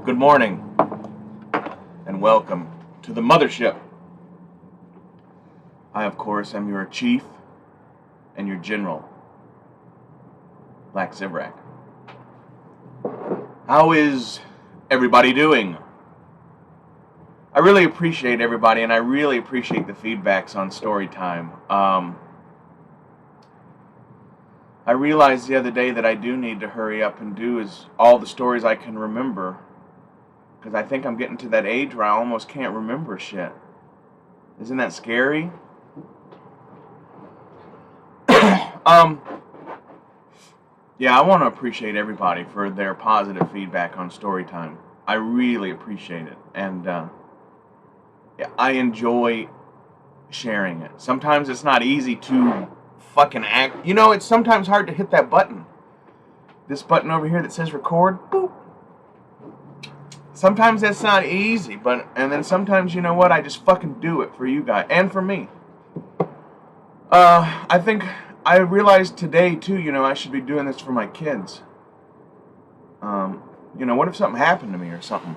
Good morning, and welcome to the mothership. I, of course, am your chief and your general, Black Zivrak. How is everybody doing? I really appreciate everybody, and I really appreciate the feedbacks on Storytime. I realized the other day that I do need to hurry up and do all the stories I can remember, because I think I'm getting to that age where I almost can't remember shit. Isn't that scary? Yeah, I want to appreciate everybody for their positive feedback on Storytime. I really appreciate it, and I enjoy sharing it. Sometimes it's not easy to fucking act. You know, it's sometimes hard to hit that button. This button over here that says record, boop. Sometimes that's not easy, and then sometimes, you know what, I just fucking do it for you guys, and for me. I think I realized today, too, I should be doing this for my kids. What if something happened to me or something?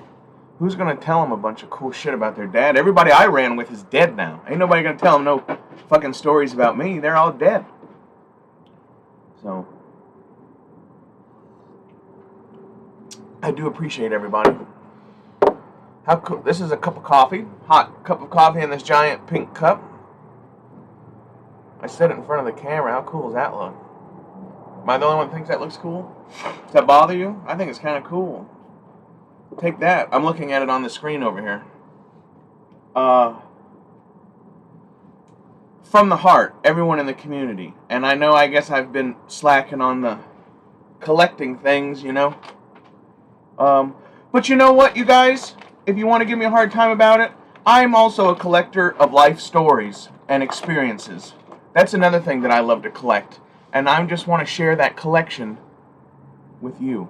Who's going to tell them a bunch of cool shit about their dad? Everybody I ran with is dead now. Ain't nobody going to tell them no fucking stories about me. They're all dead. So, I do appreciate everybody. How cool. This is a cup of coffee. Hot cup of coffee in this giant pink cup. I set it in front of the camera. How cool does that look? Am I the only one that thinks that looks cool? Does that bother you? I think it's kind of cool. Take that. I'm looking at it on the screen over here. From the heart, everyone in the community. And I guess I've been slacking on the collecting things, But you know what, you guys? If you want to give me a hard time about it, I'm also a collector of life stories and experiences. That's another thing that I love to collect. And I just want to share that collection with you.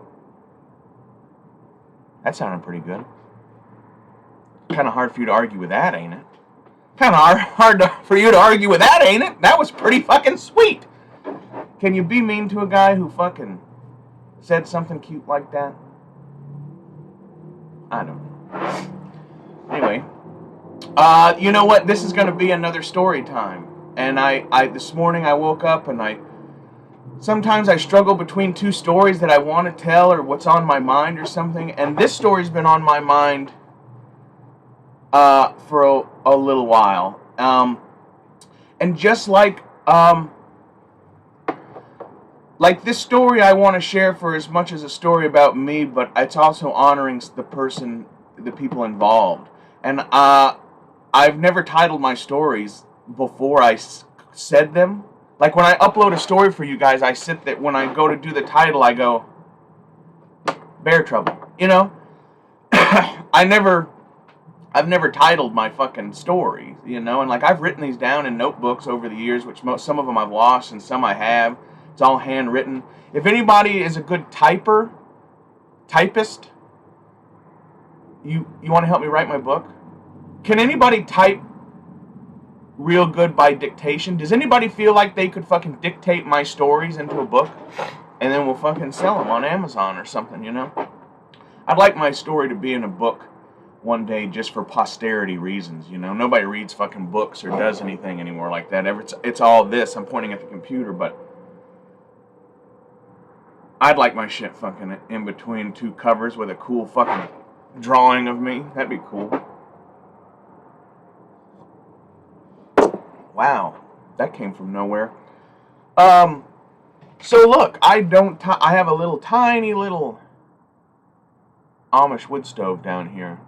That sounded pretty good. Kind of hard for you to argue with that, ain't it? Kind of hard for you to argue with that, ain't it? That was pretty fucking sweet. Can you be mean to a guy who fucking said something cute like that? I don't know. Anyway, you know what? This is going to be another story time. And this morning I woke up and sometimes I struggle between two stories that I want to tell or what's on my mind or something. And this story's been on my mind for a little while. And just like this story I want to share for as much as a story about me, but it's also honoring the people involved. And I've never titled my stories before I said them. Like when I upload a story for you guys, I sit that when I go to do the title, I go, Bear Trouble. I've never titled my fucking stories, and I've written these down in notebooks over the years, which some of them I've lost and some I have. It's all handwritten. If anybody is a good typist, you want to help me write my book? Can anybody type real good by dictation? Does anybody feel like they could fucking dictate my stories into a book? And then we'll fucking sell them on Amazon or something, I'd like my story to be in a book one day just for posterity reasons, Nobody reads fucking books or does anything anymore like that. It's all this. I'm pointing at the computer, but I'd like my shit fucking in between two covers with a cool fucking drawing of me. That'd be cool. Wow, that came from nowhere. So look, I have a little tiny little Amish wood stove down here,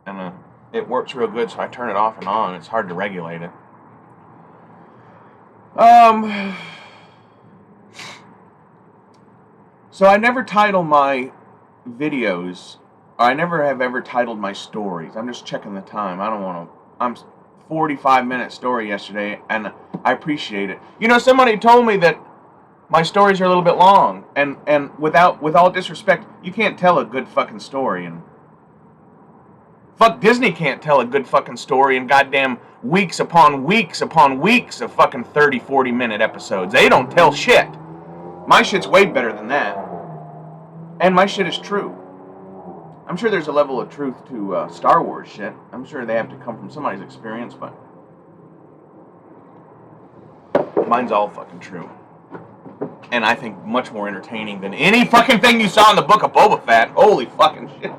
and it works real good, so I turn it off and on. It's hard to regulate it. So I never title my videos, or I never have ever titled my stories. I'm just checking the time. I'm 45-minute story yesterday, and I appreciate it. Somebody told me that my stories are a little bit long, and with all disrespect, you can't tell a good fucking story, and fuck, Disney can't tell a good fucking story in goddamn weeks upon weeks upon weeks of fucking 30, 40-minute episodes. They don't tell shit. My shit's way better than that. And my shit is true. I'm sure there's a level of truth to Star Wars shit. I'm sure they have to come from somebody's experience, but mine's all fucking true. And I think much more entertaining than any fucking thing you saw in the book of Boba Fett. Holy fucking shit.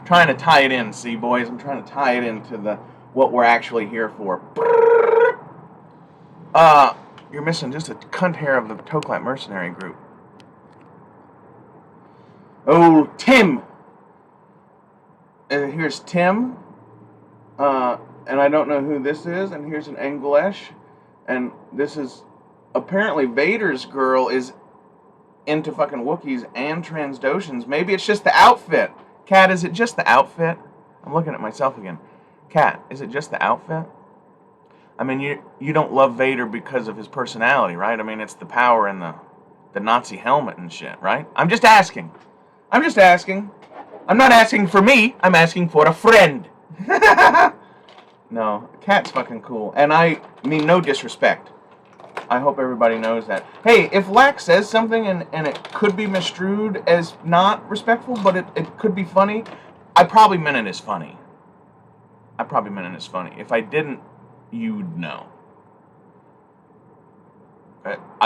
Trying to tie it in, see, boys? I'm trying to tie it into what we're actually here for. You're missing just a cunt hair of the Toklat mercenary group. Oh, Tim. Here's Tim. And I don't know who this is. And here's an English. And this is... Apparently Vader's girl is into fucking Wookiees and Transdoshans. Maybe it's just the outfit. Cat, is it just the outfit? I'm looking at myself again. Cat, is it just the outfit? I mean, you don't love Vader because of his personality, right? I mean, it's the power and the Nazi helmet and shit, right? I'm just asking. I'm not asking for me. I'm asking for a friend. No, Cat's fucking cool. And I mean no disrespect. I hope everybody knows that. Hey, if Lack says something and it could be misconstrued as not respectful, but it could be funny, I probably meant it as funny. If I didn't, you'd know.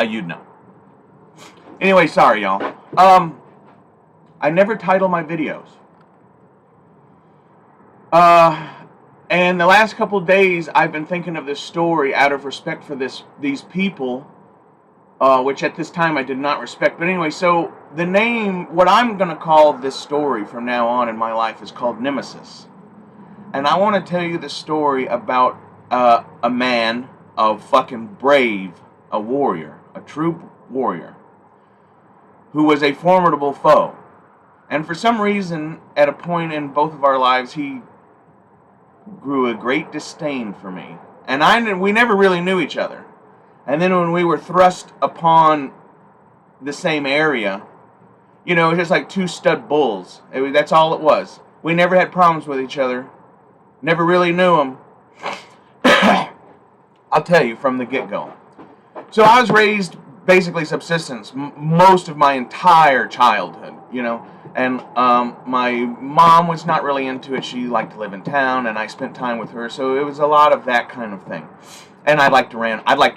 You'd know. Anyway, sorry, y'all. I never title my videos. And the last couple of days, I've been thinking of this story out of respect for these people, which at this time I did not respect. But anyway, so the name, what I'm going to call this story from now on in my life is called Nemesis. And I want to tell you the story about a man, a fucking brave, a warrior, a true warrior, who was a formidable foe. And for some reason, at a point in both of our lives, he grew a great disdain for me. And we never really knew each other. And then when we were thrust upon the same area, it was just like two stud bulls. That's all it was. We never had problems with each other. Never really knew him. I'll tell you from the get-go. So I was raised basically subsistence most of my entire childhood, And my mom was not really into it. She liked to live in town, and I spent time with her. So it was a lot of that kind of thing. And I'd like to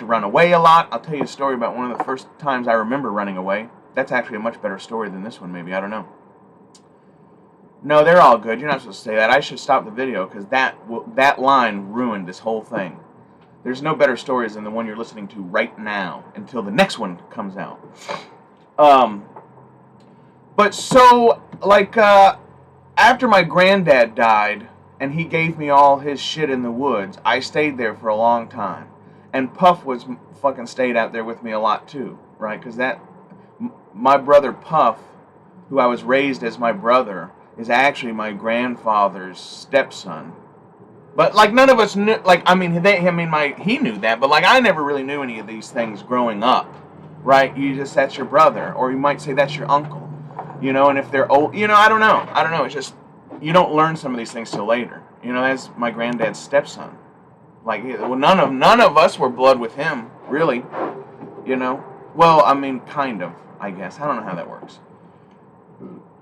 run away a lot. I'll tell you a story about one of the first times I remember running away. That's actually a much better story than this one, maybe. I don't know. No, they're all good. You're not supposed to say that. I should stop the video because that line ruined this whole thing. There's no better stories than the one you're listening to right now until the next one comes out. But so, after my granddad died, and he gave me all his shit in the woods, I stayed there for a long time. And Puff fucking stayed out there with me a lot too, right? Because my brother Puff, who I was raised as my brother, is actually my grandfather's stepson. But, none of us knew, he knew that, but, I never really knew any of these things growing up, right? That's your brother, or you might say that's your uncle. And if they're old, I don't know. It's just, you don't learn some of these things till later. That's my granddad's stepson. None of us were blood with him, really. Well, kind of, I guess. I don't know how that works.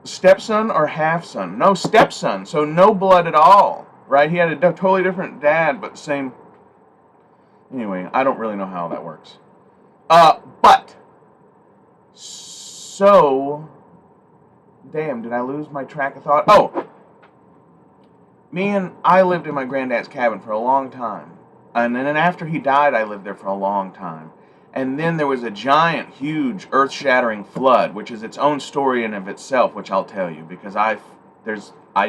Stepson or half-son? No, stepson, so no blood at all, right? He had a totally different dad, but same. Anyway, I don't really know how that works. Damn, did I lose my track of thought? Oh! I lived in my granddad's cabin for a long time. And then after he died, I lived there for a long time. And then there was a giant, huge, earth-shattering flood, which is its own story in of itself, which I'll tell you, because I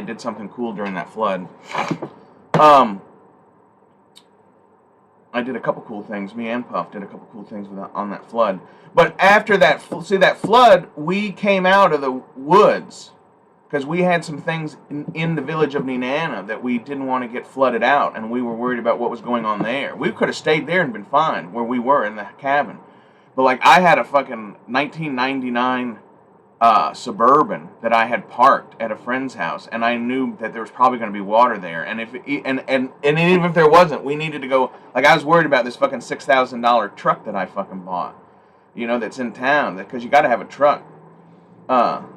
did something cool during that flood. I did a couple cool things. Me and Puff did a couple cool things on that flood. But after that flood, we came out of the woods because we had some things in the village of Nenana that we didn't want to get flooded out, and we were worried about what was going on there. We could have stayed there and been fine where we were in the cabin. But I had a fucking 1999 Suburban that I had parked at a friend's house, and I knew that there was probably going to be water there. And even if there wasn't, we needed to go. I was worried about this fucking $6,000 truck that I fucking bought, that's in town, because you got to have a truck.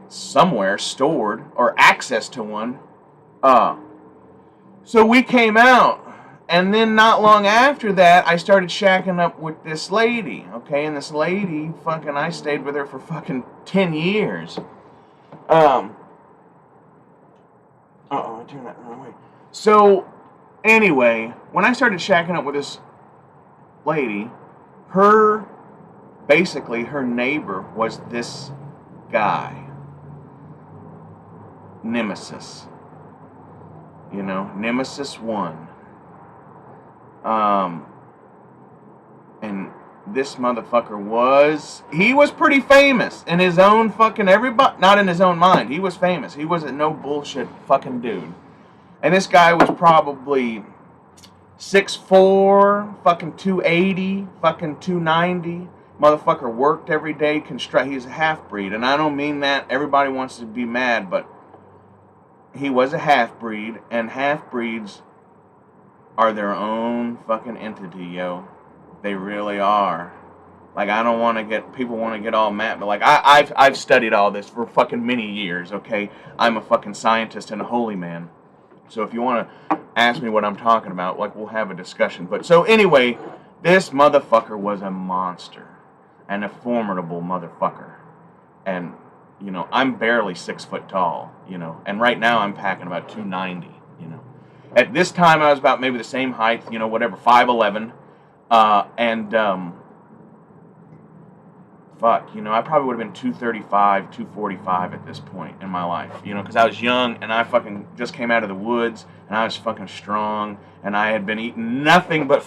somewhere stored or access to one. So we came out, and then not long after that, I started shacking up with this lady, okay? And this lady, I stayed with her for 10 years. I turned that the wrong way. So, anyway, when I started shacking up with this lady, basically her neighbor was this guy, Nemesis. Nemesis 1. And this motherfucker was pretty famous in his own not in his own mind. He was famous. He was a no bullshit fucking dude. And this guy was probably 6'4", 280, 290. Motherfucker worked every day, he's a half-breed. And I don't mean that everybody wants to be mad, but he was a half-breed, and half-breeds are their own fucking entity, yo. They really are. Like, I don't want to people want to get all mad, but like, I've studied all this for many years, okay? I'm a scientist and a holy man. So if you want to ask me what I'm talking about, like, we'll have a discussion. But so anyway, this motherfucker was a monster and a formidable motherfucker. And, I'm barely 6 foot tall, and right now I'm packing about 290, At this time I was about maybe the same height, 5'11", I probably would have been 235, 245 at this point in my life, because I was young and I just came out of the woods and I was strong and I had been eating nothing but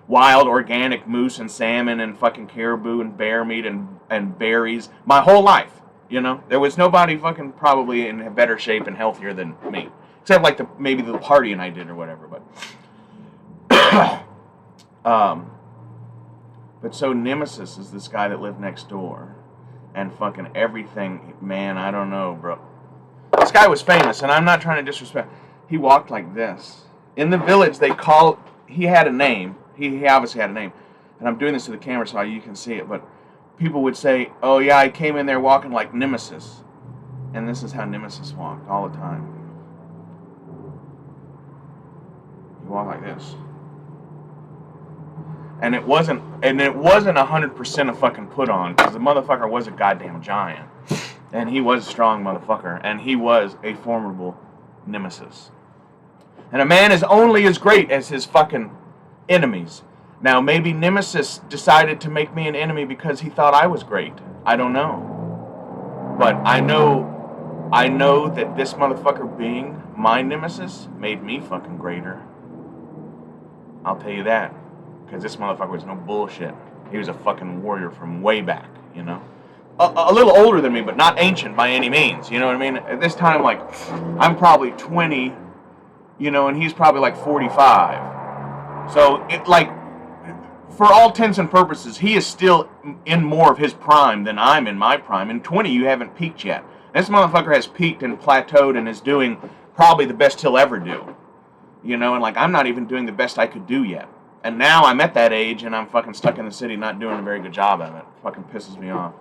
wild organic moose and salmon and caribou and bear meat and berries my whole life. There was nobody probably in better shape and healthier than me, except maybe the partying I did or whatever. But so Nemesis is this guy that lived next door, and everything. Man, I don't know, bro. This guy was famous, and I'm not trying to disrespect. He walked like this in the village. He had a name. He obviously had a name, and I'm doing this to the camera so you can see it, but. People would say, oh yeah, I came in there walking like Nemesis. And this is how Nemesis walked all the time. He walked like this. And it wasn't 100% a put on, because the motherfucker was a goddamn giant. And he was a strong motherfucker. And he was a formidable nemesis. And a man is only as great as his enemies. Now, maybe Nemesis decided to make me an enemy because he thought I was great. I don't know. But I know that this motherfucker being my nemesis made me greater. I'll tell you that. Because this motherfucker was no bullshit. He was a warrior from way back, A little older than me, but not ancient by any means, you know what I mean? At this time, I'm probably 20, and he's probably 45. So, for all intents and purposes, he is still in more of his prime than I'm in my prime. In 20, you haven't peaked yet. This motherfucker has peaked and plateaued and is doing probably the best he'll ever do. And I'm not even doing the best I could do yet. And now I'm at that age and I'm stuck in the city not doing a very good job of it. It pisses me off.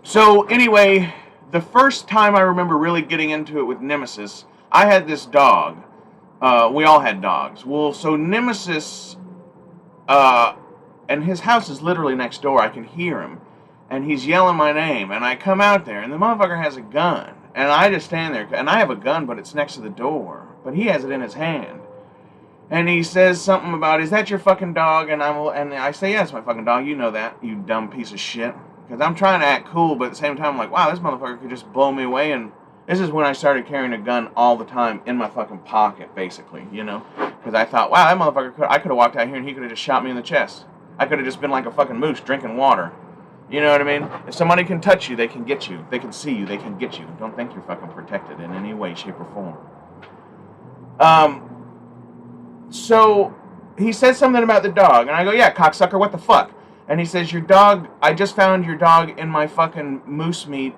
So anyway, the first time I remember really getting into it with Nemesis, I had this dog. We all had dogs. Well, so Nemesis... and his house is literally next door. I can hear him, and he's yelling my name, and I come out there, and the motherfucker has a gun, and I just stand there, and I have a gun, but it's next to the door, but he has it in his hand, and he says something about, is that your dog? And I say, yeah, it's my dog, you know that, you dumb piece of shit, because I'm trying to act cool, but at the same time, I'm like, wow, this motherfucker could just blow me away, and this is when I started carrying a gun all the time in my pocket, basically, because I thought, wow, that motherfucker I could have walked out here and he could have just shot me in the chest. I could have just been like a moose drinking water. You know what I mean? If somebody can touch you, they can get you. They can see you, they can get you. Don't think you're protected in any way, shape, or form. So he says something about the dog, and I go, yeah, cocksucker, what the fuck? And he says, your dog, I just found your dog in my moose meat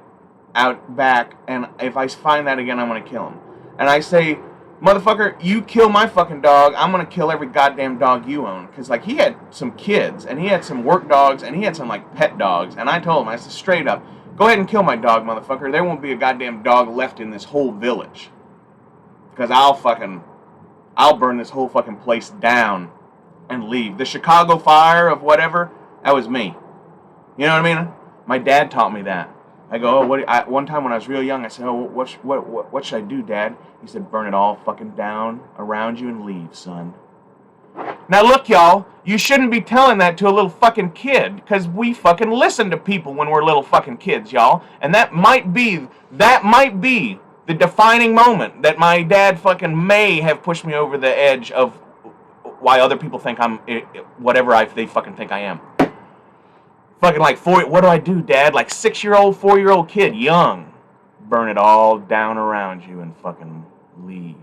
out back, and if I find that again, I'm going to kill him. And I say, motherfucker, you kill my dog, I'm going to kill every goddamn dog you own. Because, he had some kids, and he had some work dogs, and he had some, pet dogs. And I told him, I said, straight up, Go ahead and kill my dog, motherfucker. There won't be a goddamn dog left in this whole village. Because I'll burn this whole fucking place down and leave. The Chicago fire of whatever, that was me. You know what I mean? My dad taught me that. I go, one time when I was real young, I said, oh, what should I do, Dad? He said, burn it all fucking down around you and leave, son. Now look, y'all, you shouldn't be telling that to a little fucking kid, because we fucking listen to people when we're little fucking kids, y'all. And that might be the defining moment that my dad fucking may have pushed me over the edge of why other people think I'm whatever they fucking think I am. Fucking like, what do I do, Dad? Like 6-year-old, 4-year-old kid, young. Burn it all down around you and fucking leave.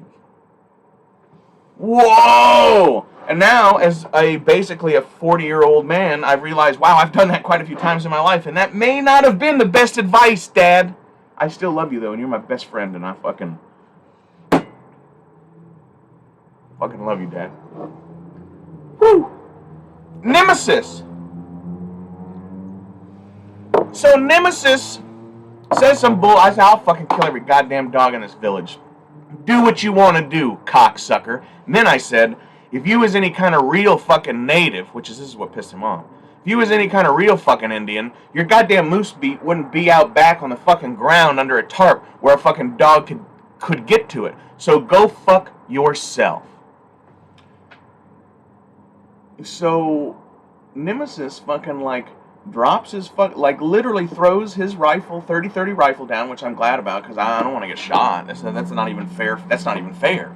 Whoa! And now, as basically a 40-year-old man, I've realized, wow, I've done that quite a few times in my life, and that may not have been the best advice, Dad. I still love you, though, and you're my best friend, and I fucking love you, Dad. Woo! Nemesis! So Nemesis says some bull. I said, I'll fucking kill every goddamn dog in this village. Do what you want to do, cocksucker. And then I said, if you was any kind of real fucking native, this is what pissed him off. If you was any kind of real fucking Indian, your goddamn moose beat wouldn't be out back on the fucking ground under a tarp where a fucking dog could get to it. So go fuck yourself. So Nemesis fucking drops his literally throws his rifle, 30-30 rifle down, which I'm glad about because I don't want to get shot. That's not even fair. That's not even fair.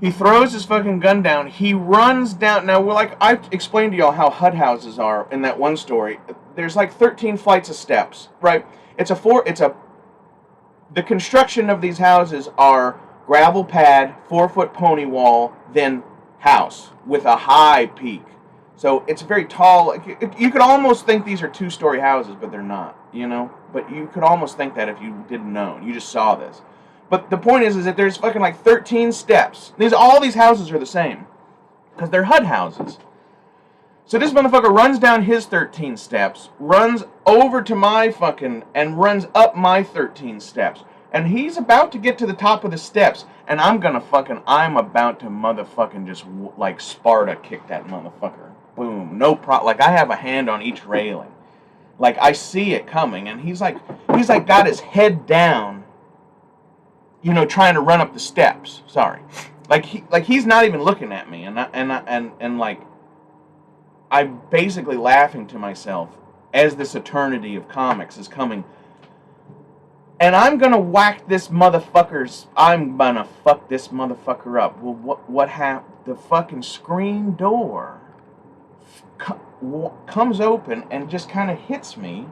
He throws his fucking gun down. He runs down. Now, I explained to y'all how HUD houses are in that one story. There's 13 flights of steps, right? The construction of these houses are gravel pad, 4-foot pony wall, then house with a high peak. So it's very tall. You could almost think these are 2-story houses, but they're not, you know? But you could almost think that if you didn't know. You just saw this. But the point is that there's fucking 13 steps. All these houses are the same. Because they're HUD houses. So this motherfucker runs down his 13 steps, runs over to my fucking, and runs up my 13 steps. And he's about to get to the top of the steps, and I'm about to motherfucking just, Sparta kick that motherfucker. Boom. No problem. I have a hand on each railing. I see it coming, and he's got his head down, trying to run up the steps. Sorry. He's not even looking at me, and I'm basically laughing to myself as this eternity of comics is coming. And I'm gonna whack this motherfucker's. I'm gonna fuck this motherfucker up. Well, what happened? The fucking screen door comes open and just kind of hits me,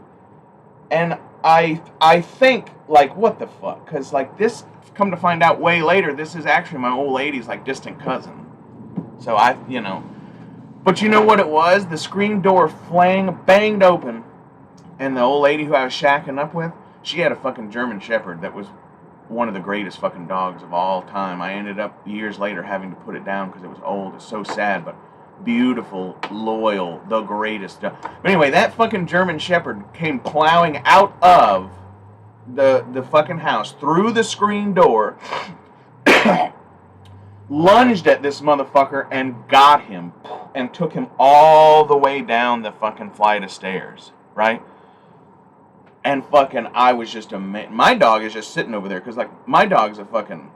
and I think what the fuck? Because this, come to find out way later, this is actually my old lady's distant cousin. So but you know what it was? The screen door banged open, and the old lady who I was shacking up with, she had a fucking German Shepherd that was one of the greatest fucking dogs of all time. I ended up years later having to put it down because it was old. It's so sad, but beautiful, loyal, the greatest dog. But anyway, that fucking German Shepherd came plowing out of the fucking house through the screen door, lunged at this motherfucker and got him and took him all the way down the fucking flight of stairs, right? And fucking, I was just amazed. My dog is just sitting over there because, my dog's a fucking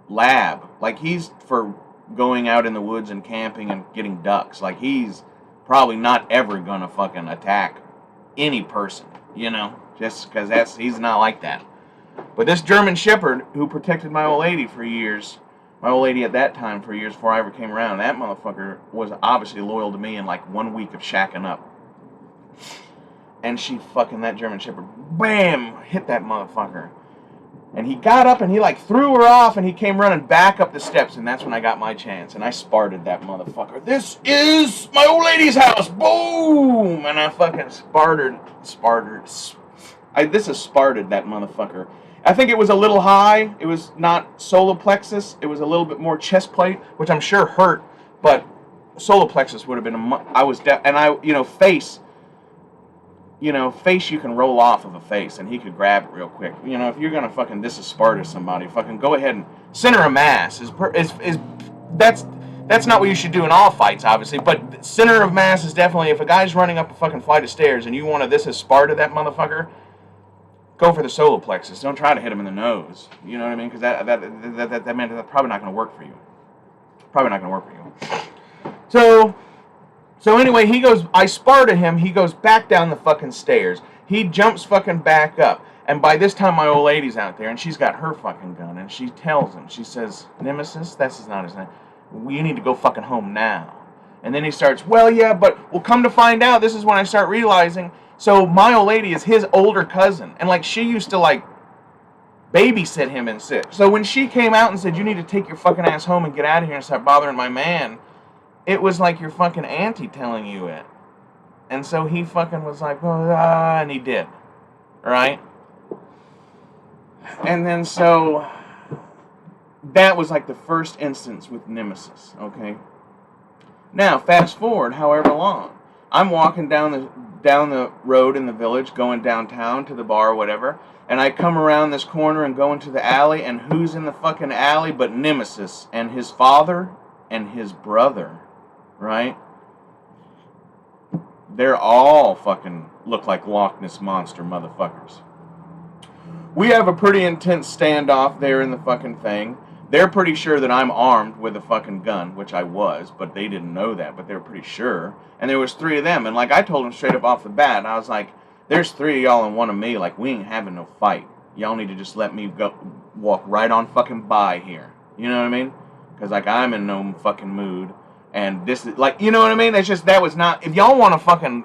lab. He's for going out in the woods and camping and getting ducks. He's probably not ever gonna fucking attack any person, just because he's not like that. But this German Shepherd, who protected my old lady for years, my old lady at that time for years before I ever came around, that motherfucker was obviously loyal to me in 1 week of shacking up. And that German Shepherd, bam, hit that motherfucker. And he got up and he threw her off and he came running back up the steps, and that's when I got my chance. And I sparted that motherfucker. This is my old lady's house. Boom! And I fucking sparted. This is sparted that motherfucker. I think it was a little high. It was not solar plexus. It was a little bit more chest plate, which I'm sure hurt. But solar plexus would have been face. you know, face you can roll off of a face, and he could grab it real quick. You know, if you're gonna fucking Sparta somebody, fucking go ahead and center of mass is that's not what you should do in all fights, obviously. But center of mass is definitely, if a guy's running up a fucking flight of stairs and you want to this is Sparta that motherfucker, go for the solar plexus. Don't try to hit him in the nose. You know what I mean? Because that's probably not going to work for you. Probably not going to work for you. So anyway, he goes, I Sparta him, he goes back down the fucking stairs. He jumps fucking back up. And by this time, my old lady's out there, and she's got her fucking gun, and she tells him, she says, Nemesis, that's not his name, you need to go fucking home now. And then he starts, well, yeah, but we'll come to find out, this is when I start realizing, so my old lady is his older cousin, and, like, she used to, like, babysit him and sit. So when she came out and said, you need to take your fucking ass home and get out of here and start bothering my man, it was like your fucking auntie telling you it. And so he fucking was like, and he did. Right? And then so that was like the first instance with Nemesis, okay? Now, fast forward however long. I'm walking down the road in the village, going downtown to the bar or whatever, and I come around this corner and go into the alley, and who's in the fucking alley but Nemesis and his father and his brother, right? They're all fucking look like Loch Ness Monster motherfuckers. We have a pretty intense standoff there in the fucking thing. They're pretty sure that I'm armed with a fucking gun, which I was, but they didn't know that, but they were pretty sure. And there was 3 of them, and like I told them straight up off the bat, and I was like, there's 3 of y'all and 1 of me, like we ain't having no fight. Y'all need to just let me go walk right on fucking by here. You know what I mean? Because like I'm in no fucking mood, and this is like, you know what I mean? It's just, that was not, if y'all want to fucking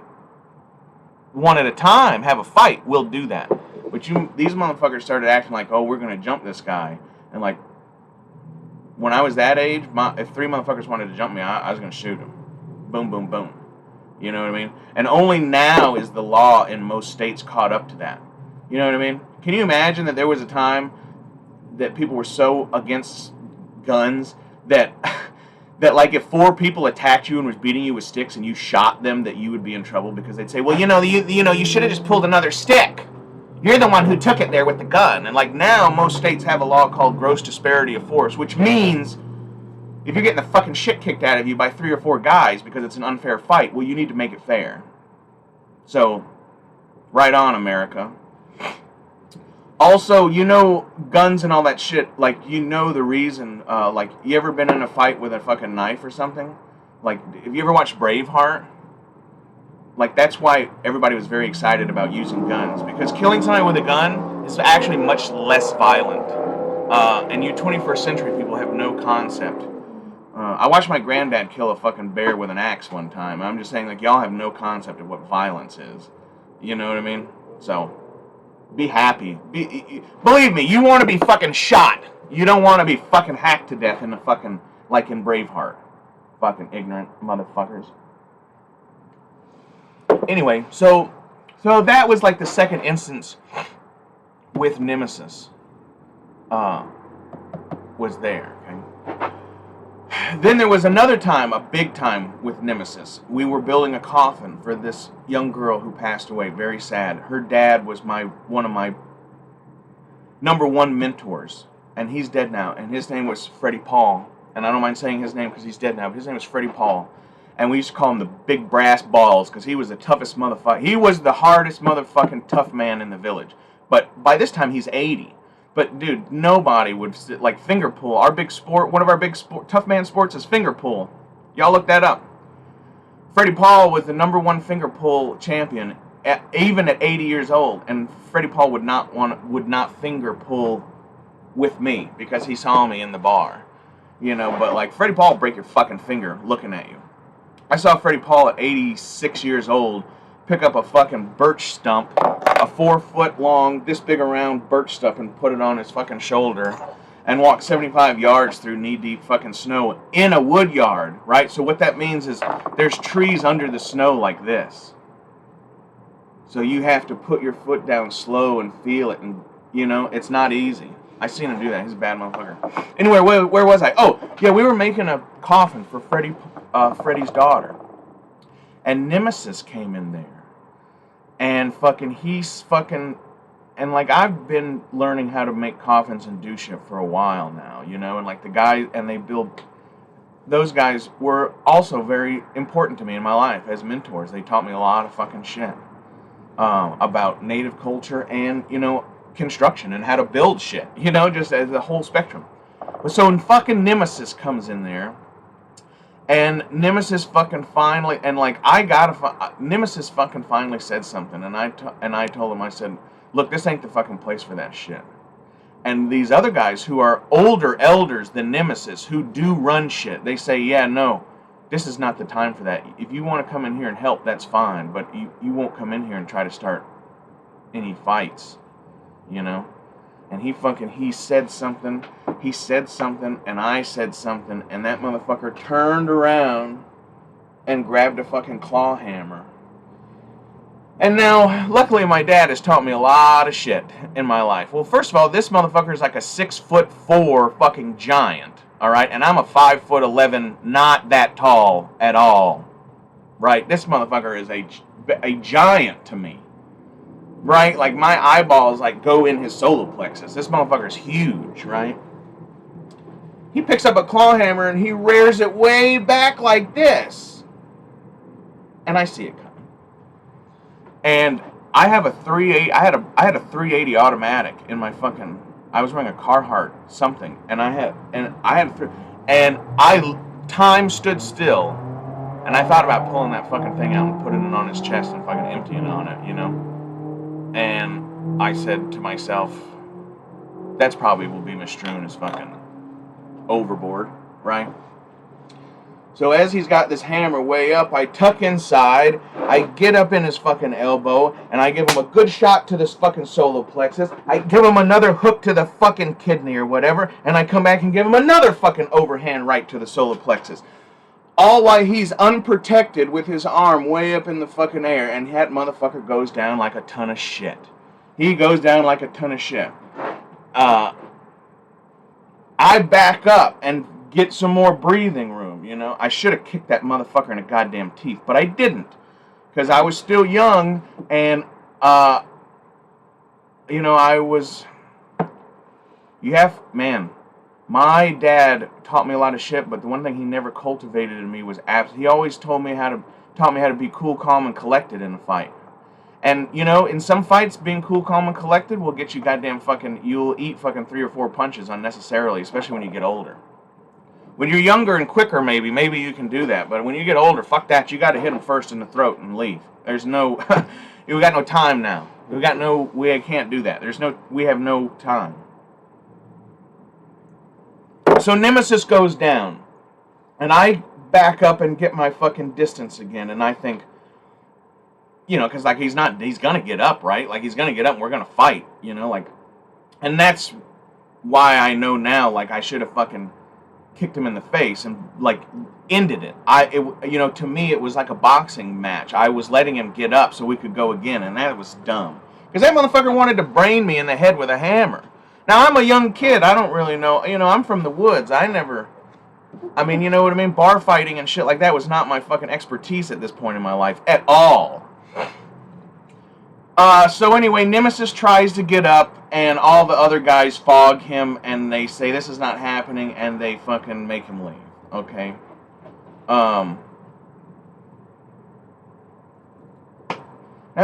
one at a time have a fight, we'll do that. But these motherfuckers started acting like, oh, we're gonna jump this guy, and like, when I was that age, if 3 motherfuckers wanted to jump me, I was going to shoot them. Boom, boom, boom. You know what I mean? And only now is the law in most states caught up to that. You know what I mean? Can you imagine that there was a time that people were so against guns that that like if 4 people attacked you and was beating you with sticks and you shot them, that you would be in trouble because they'd say, well, you should have just pulled another stick. You're the one who took it there with the gun. And like now, most states have a law called gross disparity of force, which means if you're getting the fucking shit kicked out of you by 3 or 4 guys because it's an unfair fight, well, you need to make it fair. So, right on, America. Also, you know, guns and all that shit, like, you know the reason, like, you ever been in a fight with a fucking knife or something? Like, have you ever watched Braveheart? Like, that's why everybody was very excited about using guns. Because killing somebody with a gun is actually much less violent. And you 21st century people have no concept. I watched my granddad kill a fucking bear with an axe one time. I'm just saying, like, y'all have no concept of what violence is. You know what I mean? So, be happy. Believe me, you want to be fucking shot. You don't want to be fucking hacked to death in the fucking, like in Braveheart. Fucking ignorant motherfuckers. Anyway, so that was like the second instance with Nemesis. Was there, okay? Then there was another time, a big time with Nemesis. We were building a coffin for this young girl who passed away, very sad. Her dad was one of my #1 mentors, and he's dead now, and his name was Freddie Paul. And I don't mind saying his name because he's dead now, but his name was Freddie Paul. And we used to call him the Big Brass Balls because he was the toughest motherfucker. He was the hardest motherfucking tough man in the village. But by this time, he's 80. But, dude, nobody would, like, finger pull. Our big sport, one of our big tough man sports is finger pull. Y'all look that up. Freddie Paul was the #1 finger pull champion, even at 80 years old. And Freddie Paul would not finger pull with me because he saw me in the bar. You know, but, like, Freddie Paul would break your fucking finger looking at you. I saw Freddie Paul at 86 years old pick up a fucking birch stump, a 4-foot long, this big around birch stump, and put it on his fucking shoulder and walk 75 yards through knee-deep fucking snow in a wood yard, right? So what that means is there's trees under the snow like this. So you have to put your foot down slow and feel it, and, you know, it's not easy. I seen him do that. He's a bad motherfucker. Anyway, where was I? Oh, yeah, we were making a coffin for Freddie's daughter. And Nemesis came in there. And fucking he's fucking, and like I've been learning how to make coffins and do shit for a while now, you know, and like the guy, and they build, those guys were also very important to me in my life as mentors. They taught me a lot of fucking shit about native culture and, you know, construction and how to build shit, you know, just as a whole spectrum. But so when fucking Nemesis comes in there, and Nemesis fucking finally, and like Nemesis fucking finally said something, and I told him, I said, look, this ain't the fucking place for that shit. And these other guys who are older elders than Nemesis, who do run shit, they say, yeah, no, this is not the time for that. If you want to come in here and help, that's fine, but you won't come in here and try to start any fights, you know? And he said something, and I said something, and that motherfucker turned around and grabbed a fucking claw hammer. And now, luckily, my dad has taught me a lot of shit in my life. Well, first of all, this motherfucker is like a 6'4" fucking giant, all right? And I'm a 5'11", not that tall at all, right? This motherfucker is a giant to me, right? Like, my eyeballs, like, go in his solar plexus. This motherfucker's huge, right? He picks up a claw hammer and he rears it way back like this. And I see it coming. And I have a 380. I had a 380 automatic in my fucking. I was running a Carhartt something, and time stood still, and I thought about pulling that fucking thing out and putting it on his chest and fucking emptying on it, you know. And I said to myself, that's probably will be misstrewn as fucking overboard, right? So as he's got this hammer way up, I tuck inside, I get up in his fucking elbow, and I give him a good shot to this fucking solar plexus. I give him another hook to the fucking kidney or whatever, and I come back and give him another fucking overhand right to the solar plexus. All while he's unprotected with his arm way up in the fucking air, and that motherfucker goes down like a ton of shit. He goes down like a ton of shit. I back up and get some more breathing room, you know. I should have kicked that motherfucker in the goddamn teeth, but I didn't, because I was still young, and, you know, my dad taught me a lot of shit, but the one thing he never cultivated in me was he always taught me how to be cool, calm, and collected in a fight. And, you know, in some fights, being cool, calm, and collected will get you you'll eat fucking 3 or 4 punches unnecessarily, especially when you get older. When you're younger and quicker, maybe you can do that. But when you get older, fuck that. You got to hit him first in the throat and leave. There's no, we got no time now. We can't do that. We have no time. So Nemesis goes down, and I back up and get my fucking distance again, and I think, you know, because like he's gonna get up, right? Like he's gonna get up and we're gonna fight, you know, like, and that's why I know now, like I should have fucking kicked him in the face and like ended it. You know, to me it was like a boxing match. I was letting him get up so we could go again, and that was dumb. Because that motherfucker wanted to brain me in the head with a hammer. Now I'm a young kid. I don't really know. You know, I'm from the woods. You know what I mean? Bar fighting and shit like that was not my fucking expertise at this point in my life at all. So anyway, Nemesis tries to get up, and all the other guys fog him, and they say this is not happening, and they fucking make him leave. Okay. Now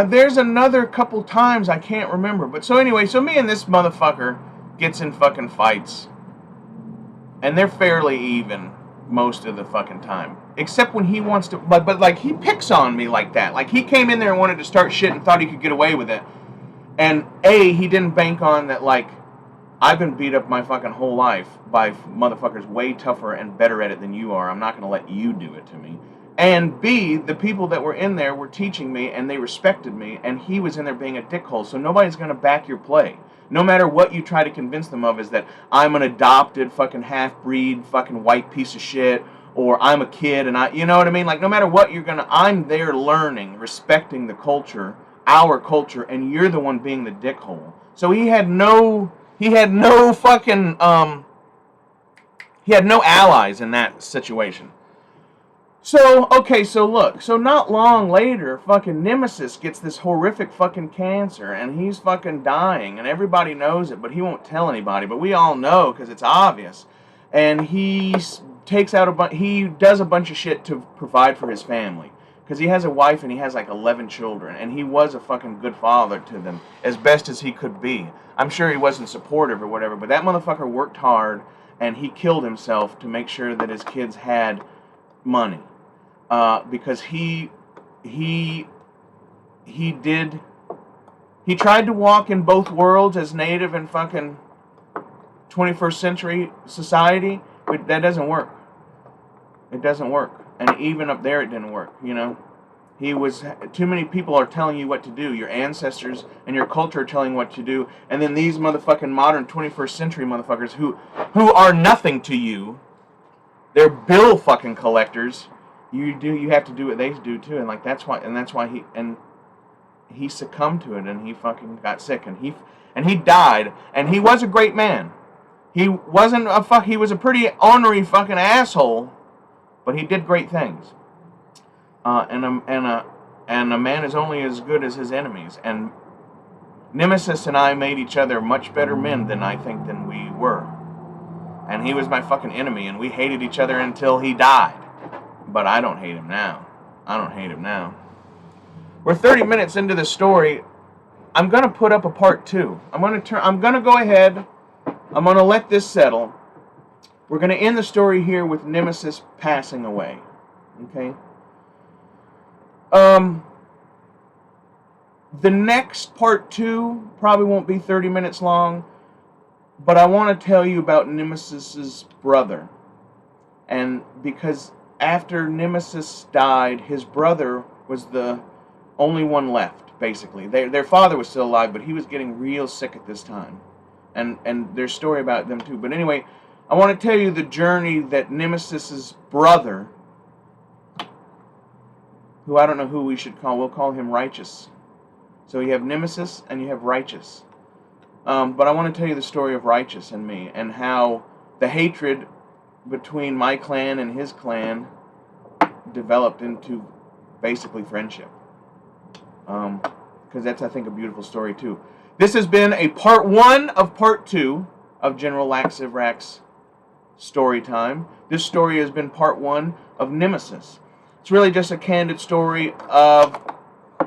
there's another couple times I can't remember, but so anyway, so me and this motherfucker gets in fucking fights, and they're fairly even most of the fucking time, except when he wants to, but like he picks on me like that. Like he came in there and wanted to start shit and thought he could get away with it, and he didn't bank on that. Like, I've been beat up my fucking whole life by motherfuckers way tougher and better at it than you are. I'm not gonna let you do it to me. And B, the people that were in there were teaching me, and they respected me, and he was in there being a dickhole, so nobody's gonna back your play. No matter what you try to convince them of, is that I'm an adopted fucking half-breed fucking white piece of shit, or I'm a kid, and you know what I mean? Like, no matter what I'm there learning, respecting the culture, our culture, and you're the one being the dickhole. So he had no allies in that situation. So, okay, so look. So not long later, fucking Nemesis gets this horrific fucking cancer, and he's fucking dying, and everybody knows it, but he won't tell anybody. But we all know, because it's obvious. And he takes out he does a bunch of shit to provide for his family. Because he has a wife, and he has like 11 children, and he was a fucking good father to them, as best as he could be. I'm sure he wasn't supportive or whatever, but that motherfucker worked hard, and he killed himself to make sure that his kids had money. Because he tried to walk in both worlds as native and fucking 21st century society, but that doesn't work. It doesn't work. And even up there it didn't work, you know. Too many people are telling you what to do. Your ancestors and your culture are telling you what to do, and then these motherfucking modern 21st century motherfuckers who are nothing to you, they're bill fucking collectors. You have to do what they do too, and like that's why he succumbed to it, and he fucking got sick, and he died, and he was a great man. He was a pretty ornery fucking asshole, but he did great things. And a man is only as good as his enemies, and Nemesis and I made each other much better men than we were. And he was my fucking enemy, and we hated each other until he died. But I don't hate him now. We're 30 minutes into the story. I'm going to put up a part 2. I'm going to go ahead. I'm going to let this settle. We're going to end the story here with Nemesis passing away. Okay? The next part 2 probably won't be 30 minutes long, but I want to tell you about Nemesis's brother. And because after Nemesis died, his brother was the only one left, basically. Their father was still alive, but he was getting real sick at this time. And there's a story about them too. But anyway, I want to tell you the journey that Nemesis's brother, who I don't know who we'll call him Righteous. So you have Nemesis and you have Righteous. But I want to tell you the story of Righteous and me, and how the hatred between my clan and his clan developed into basically friendship. Because that's, I think, a beautiful story too. This has been a part 1 of part 2 of General Laxivrak's story time. This story has been part 1 of Nemesis. It's really just a candid story of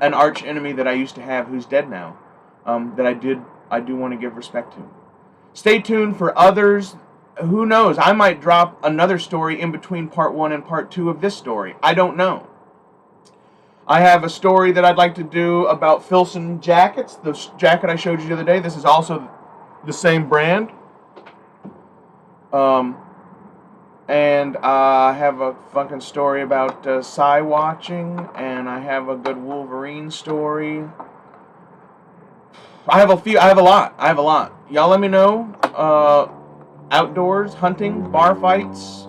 an arch enemy that I used to have, who's dead now, that I do want to give respect to. Stay tuned for others. Who knows? I might drop another story in between part 1 and part 2 of this story. I don't know. I have a story that I'd like to do about Filson jackets. The jacket I showed you the other day. This is also the same brand. And I have a fucking story about Psy watching, and I have a good Wolverine story. I have a lot. Y'all let me know. Outdoors, hunting, bar fights,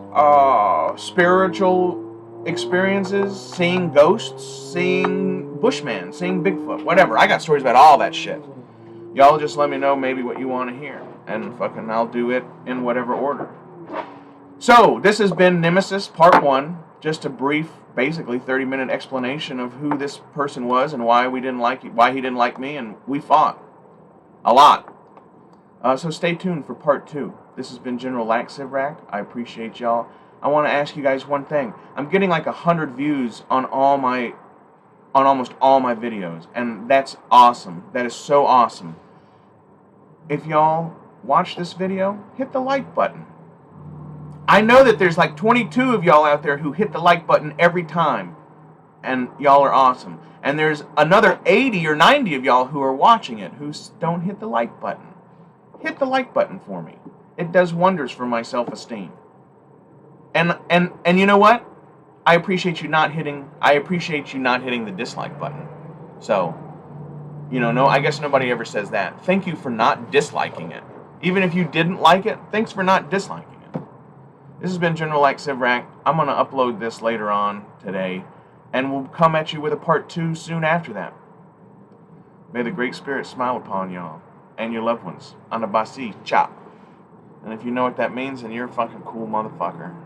spiritual experiences, seeing ghosts, seeing Bushman, seeing Bigfoot, whatever. I got stories about all that shit. Y'all just let me know maybe what you want to hear, and fucking I'll do it in whatever order. So, this has been Nemesis Part 1, just a brief, basically 30-minute explanation of who this person was and why he didn't like me, and we fought. A lot. So stay tuned for Part 2. This has been General Laxivrak. I appreciate y'all. I want to ask you guys one thing. I'm getting like 100 views on almost all my videos, and that's awesome. That is so awesome. If y'all watch this video, hit the like button. I know that there's like 22 of y'all out there who hit the like button every time, and y'all are awesome. And there's another 80 or 90 of y'all who are watching it who don't hit the like button. Hit the like button for me. It does wonders for my self-esteem. And you know what? I appreciate you not hitting the dislike button. So, I guess nobody ever says that. Thank you for not disliking it. Even if you didn't like it, thanks for not disliking it. This has been General Laxivrak. I'm going to upload this later on today, and we'll come at you with a part 2 soon after that. May the Great Spirit smile upon y'all and your loved ones. Anabasi, chop. And if you know what that means, then you're a fucking cool motherfucker.